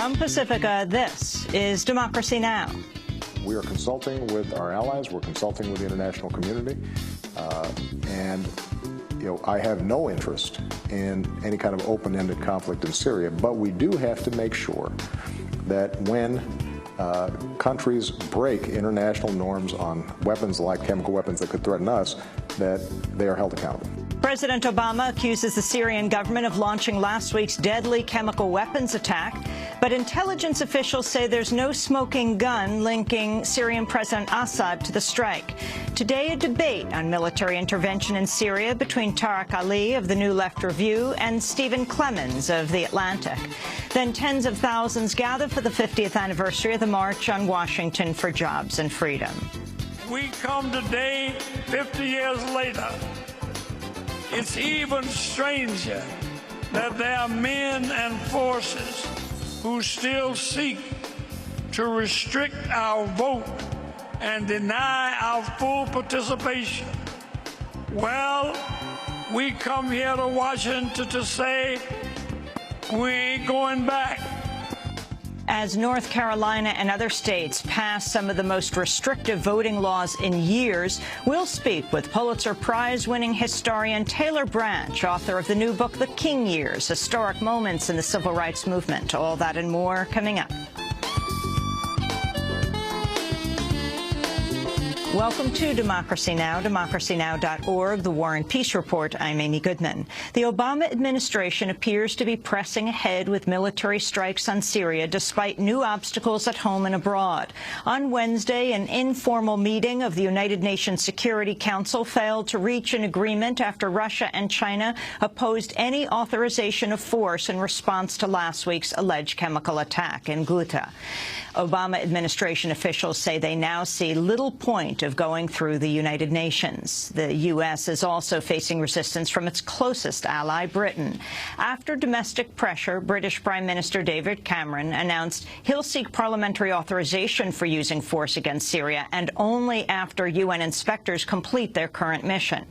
From Pacifica, this is Democracy Now! We are consulting with our allies. We're consulting with the international community. I have no interest in any kind of open-ended conflict in Syria, but we do have to make sure that when countries break international norms on weapons like chemical weapons that could threaten us, that they are held accountable. President Obama accuses the Syrian government of launching last week's deadly chemical weapons attack, but intelligence officials say there's no smoking gun linking Syrian President Assad to the strike. Today, a debate on military intervention in Syria between Tariq Ali of the New Left Review and Stephen Clemens of The Atlantic. Then tens of thousands gather for the 50th anniversary of the March on Washington for Jobs and Freedom. We come today, 50 years later. It's even stranger that there are men and forces who still seek to restrict our vote and deny our full participation. Well, we come here to Washington to say we ain't going back. As North Carolina and other states pass some of the most restrictive voting laws in years, we'll speak with Pulitzer Prize-winning historian Taylor Branch, author of the new book, The King Years: Historic Moments in the Civil Rights Movement. All that and more coming up. Welcome to Democracy Now!, democracynow.org, the War and Peace Report. I'm Amy Goodman. The Obama administration appears to be pressing ahead with military strikes on Syria despite new obstacles at home and abroad. On Wednesday, an informal meeting of the United Nations Security Council failed to reach an agreement after Russia and China opposed any authorization of force in response to last week's alleged chemical attack in Ghouta. Obama administration officials say they now see little point of going through the United Nations. The U.S. is also facing resistance from its closest ally, Britain. After domestic pressure, British Prime Minister David Cameron announced he'll seek parliamentary authorization for using force against Syria, and only after UN inspectors complete their current mission.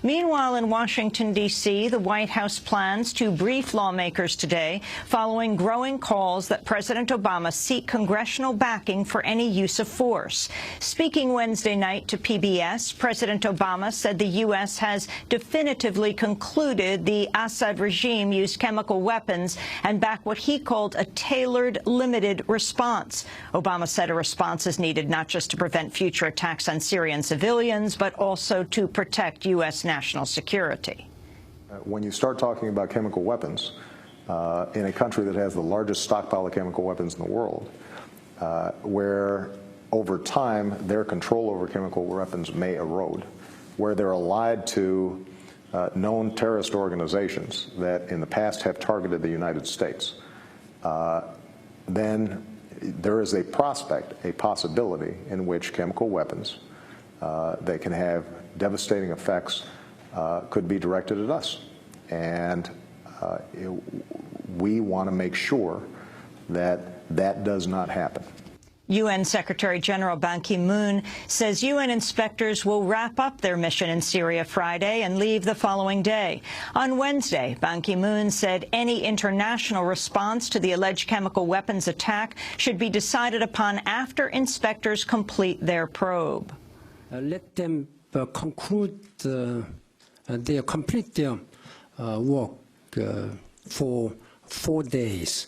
Meanwhile, in Washington, D.C., the White House plans to brief lawmakers today following growing calls that President Obama seek congressional backing for any use of force. Speaking Wednesday night to PBS, President Obama said the U.S. has definitively concluded the Assad regime used chemical weapons and backed what he called a tailored, limited response. Obama said a response is needed not just to prevent future attacks on Syrian civilians, but also to protect U.S. national security. When you start talking about chemical weapons in a country that has the largest stockpile of chemical weapons in the world, where over time their control over chemical weapons may erode, where they're allied to known terrorist organizations that in the past have targeted the United States, then there is a prospect, a possibility in which chemical weapons that can have devastating effects could be directed at us. And we want to make sure that that does not happen. UN Secretary General Ban Ki-moon says UN inspectors will wrap up their mission in Syria Friday and leave the following day. On Wednesday, Ban Ki-moon said any international response to the alleged chemical weapons attack should be decided upon after inspectors complete their probe. Let them complete their work for 4 days.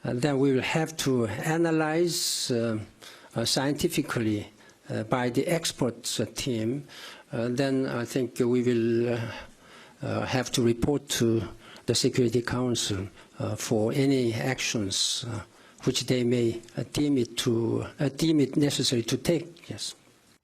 Then we will have to analyze scientifically by the experts team. Then I think we will have to report to the Security Council for any actions which they may deem it necessary to take. Yes.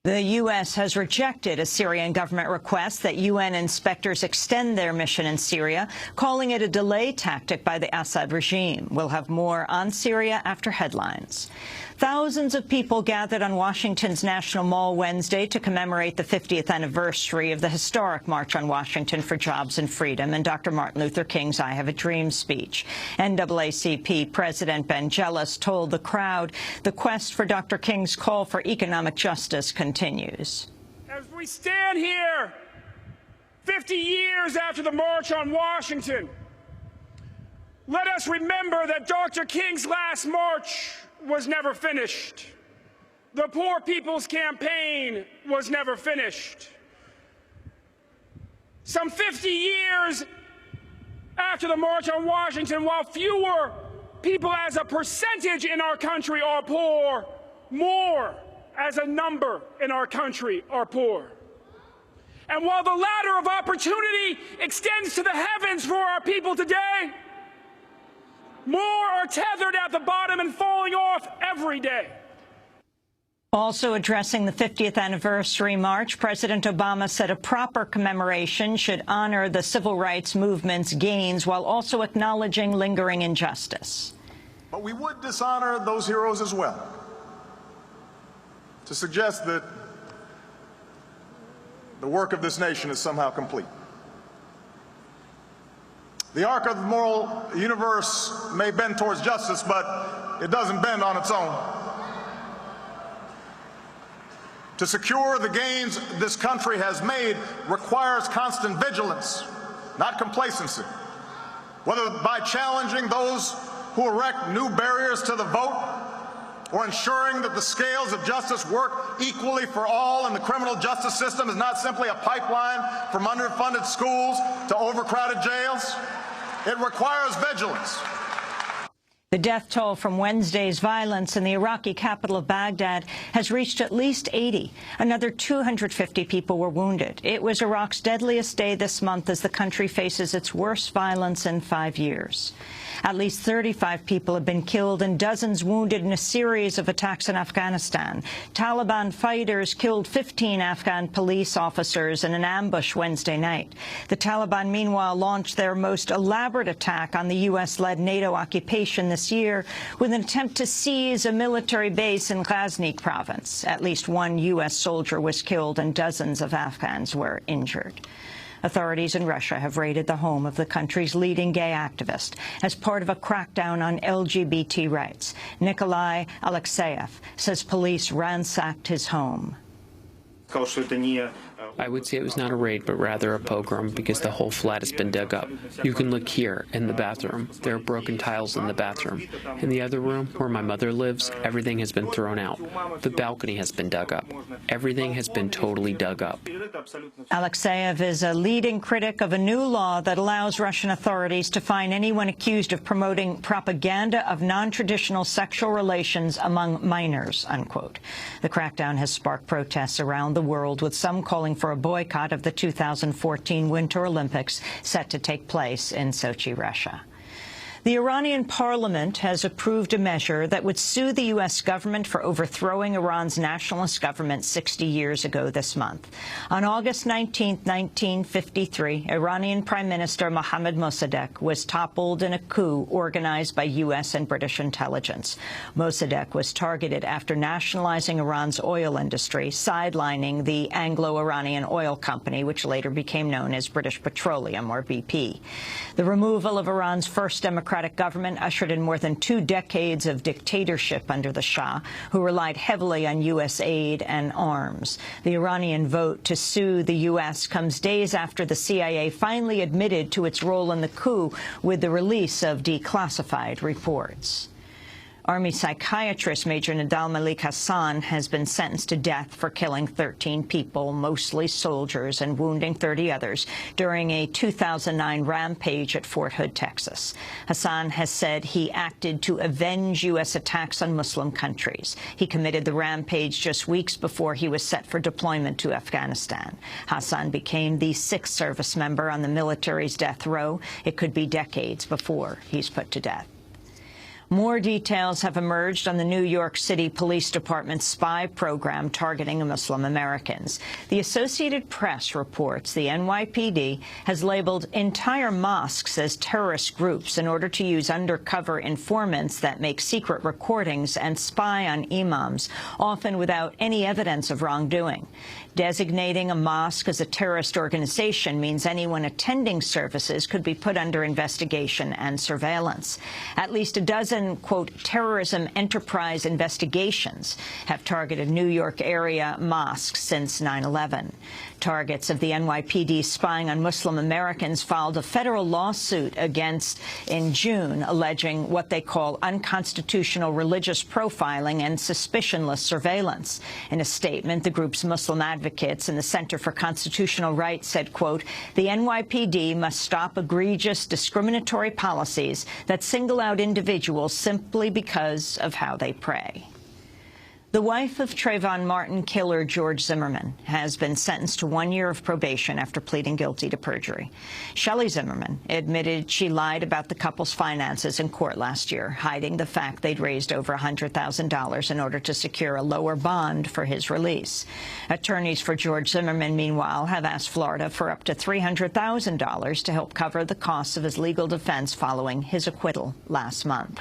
The U.S. has rejected a Syrian government request that UN inspectors extend their mission in Syria, calling it a delay tactic by the Assad regime. We'll have more on Syria after headlines. Thousands of people gathered on Washington's National Mall Wednesday to commemorate the 50th anniversary of the historic March on Washington for Jobs and Freedom and Dr. Martin Luther King's I Have a Dream speech. NAACP President Ben Jealous told the crowd the quest for Dr. King's call for economic justice continues. As we stand here 50 years after the March on Washington, Let us remember that Dr. King's last march was never finished. The Poor People's Campaign was never finished. Some 50 years after the March on Washington, while fewer people as a percentage in our country are poor, more as a number in our country are poor. And while the ladder of opportunity extends to the heavens for our people today, more are tethered at the bottom and falling off every day. Also addressing the 50th anniversary march, President Obama said a proper commemoration should honor the civil rights movement's gains while also acknowledging lingering injustice. But we would dishonor those heroes as well. To suggest that the work of this nation is somehow complete. The arc of the moral universe may bend towards justice, but it doesn't bend on its own. To secure the gains this country has made requires constant vigilance, not complacency. Whether by challenging those who erect new barriers to the vote, or ensuring that the scales of justice work equally for all and the criminal justice system is not simply a pipeline from underfunded schools to overcrowded jails, it requires vigilance. The death toll from Wednesday's violence in the Iraqi capital of Baghdad has reached at least 80. Another 250 people were wounded. It was Iraq's deadliest day this month as the country faces its worst violence in 5 years. At least 35 people have been killed and dozens wounded in a series of attacks in Afghanistan. Taliban fighters killed 15 Afghan police officers in an ambush Wednesday night. The Taliban, meanwhile, launched their most elaborate attack on the U.S.-led NATO occupation this year with an attempt to seize a military base in Ghazni province. At least one U.S. soldier was killed and dozens of Afghans were injured. Authorities in Russia have raided the home of the country's leading gay activist as part of a crackdown on LGBT rights. Nikolai Alexeyev says police ransacked his home. I would say it was not a raid, but rather a pogrom, because the whole flat has been dug up. You can look here, in the bathroom. There are broken tiles in the bathroom. In the other room, where my mother lives, everything has been thrown out. The balcony has been dug up. Everything has been totally dug up. Alexeyev is a leading critic of a new law that allows Russian authorities to fine anyone accused of promoting propaganda of non-traditional sexual relations among minors, unquote. The crackdown has sparked protests around the world, with some calling for a boycott of the 2014 Winter Olympics set to take place in Sochi, Russia. The Iranian parliament has approved a measure that would sue the U.S. government for overthrowing Iran's nationalist government 60 years ago this month. On August 19, 1953, Iranian Prime Minister Mohammad Mossadegh was toppled in a coup organized by U.S. and British intelligence. Mossadegh was targeted after nationalizing Iran's oil industry, sidelining the Anglo-Iranian Oil Company, which later became known as British Petroleum, or BP. The removal of Iran's first democratic government ushered in more than 2 decades of dictatorship under the Shah, who relied heavily on U.S. aid and arms. The Iranian vote to sue the U.S. comes days after the CIA finally admitted to its role in the coup with the release of declassified reports. Army psychiatrist Major Nidal Malik Hassan has been sentenced to death for killing 13 people, mostly soldiers, and wounding 30 others during a 2009 rampage at Fort Hood, Texas. Hassan has said he acted to avenge U.S. attacks on Muslim countries. He committed the rampage just weeks before he was set for deployment to Afghanistan. Hassan became the 6th service member on the military's death row. It could be decades before he's put to death. More details have emerged on the New York City Police Department's spy program targeting Muslim Americans. The Associated Press reports the NYPD has labeled entire mosques as terrorist groups in order to use undercover informants that make secret recordings and spy on imams, often without any evidence of wrongdoing. Designating a mosque as a terrorist organization means anyone attending services could be put under investigation and surveillance. At least a dozen brazen, quote, terrorism enterprise investigations have targeted New York area mosques since 9/11. Targets of the NYPD spying on Muslim Americans filed a federal lawsuit against in June, alleging what they call unconstitutional religious profiling and suspicionless surveillance. In a statement, the group's Muslim advocates and the Center for Constitutional Rights said, quote, the NYPD must stop egregious discriminatory policies that single out individuals simply because of how they pray. The wife of Trayvon Martin killer George Zimmerman has been sentenced to 1 year of probation after pleading guilty to perjury. Shelley Zimmerman admitted she lied about the couple's finances in court last year, hiding the fact they'd raised over $100,000 in order to secure a lower bond for his release. Attorneys for George Zimmerman, meanwhile, have asked Florida for up to $300,000 to help cover the costs of his legal defense following his acquittal last month.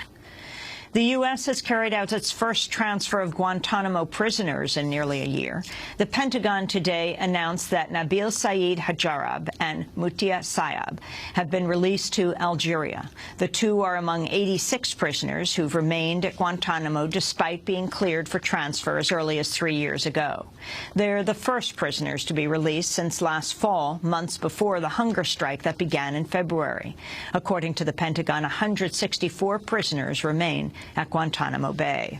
The U.S. has carried out its first transfer of Guantanamo prisoners in nearly a year. The Pentagon today announced that Nabil Saeed Hajarab and Mutia Sayab have been released to Algeria. The two are among 86 prisoners who've remained at Guantanamo despite being cleared for transfer as early as 3 years ago. They're the first prisoners to be released since last fall, months before the hunger strike that began in February. According to the Pentagon, 164 prisoners remain at Guantanamo Bay.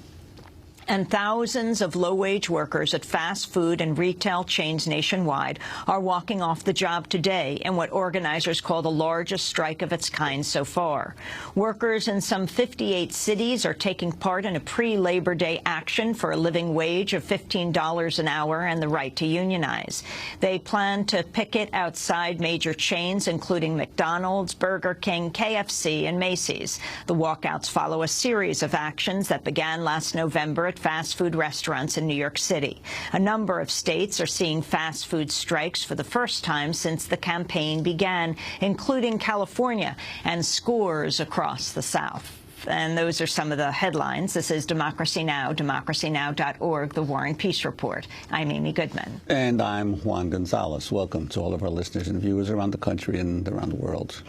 And thousands of low-wage workers at fast food and retail chains nationwide are walking off the job today in what organizers call the largest strike of its kind so far. Workers in some 58 cities are taking part in a pre-Labor Day action for a living wage of $15 an hour and the right to unionize. They plan to picket outside major chains, including McDonald's, Burger King, KFC, and Macy's. The walkouts follow a series of actions that began last November at fast food restaurants in New York City. A number of states are seeing fast food strikes for the first time since the campaign began, including California and scores across the South. And those are some of the headlines. This is Democracy Now!, democracynow.org, The War and Peace Report. I'm Amy Goodman. And I'm Juan Gonzalez. Welcome to all of our listeners and viewers around the country and around the world.